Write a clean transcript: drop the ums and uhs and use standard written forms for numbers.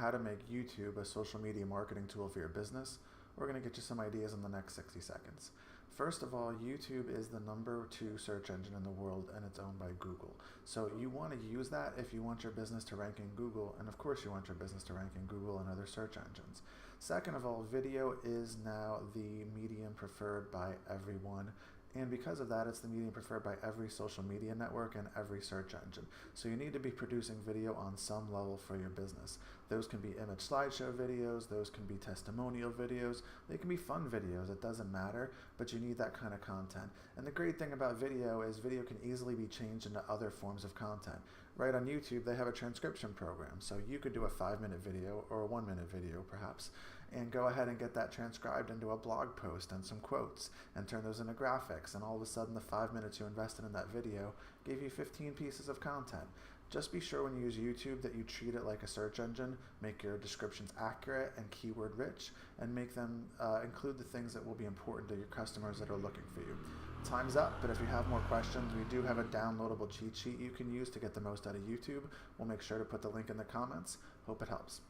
how to make YouTube a social media marketing tool for your business, we're going to get you some ideas in the next 60 seconds. First of all, YouTube is the #2 search engine in the world, and it's owned by Google. So you want to use that if you want your business to rank in Google, and of course you want your business to rank in Google and other search engines. Second of all, video is now the medium preferred by everyone. And because of that, it's the medium preferred by every social media network and every search engine. So you need to be producing video on some level for your business. Those can be image slideshow videos, those can be testimonial videos, they can be fun videos, it doesn't matter, but you need that kind of content. And the great thing about video is video can easily be changed into other forms of content. Right on YouTube, they have a transcription program, so you could do a 5-minute video or a 1-minute video perhaps, and go ahead and get that transcribed into a blog post and some quotes and turn those into graphics, and all of a sudden the 5 minutes you invested in that video gave you 15 pieces of content. Just be sure when you use YouTube that you treat it like a search engine, make your descriptions accurate and keyword rich, and make them include the things that will be important to your customers that are looking for you. Time's up, but if you have more questions, we do have a downloadable cheat sheet you can use to get the most out of YouTube. We'll make sure to put the link in the comments. Hope it helps.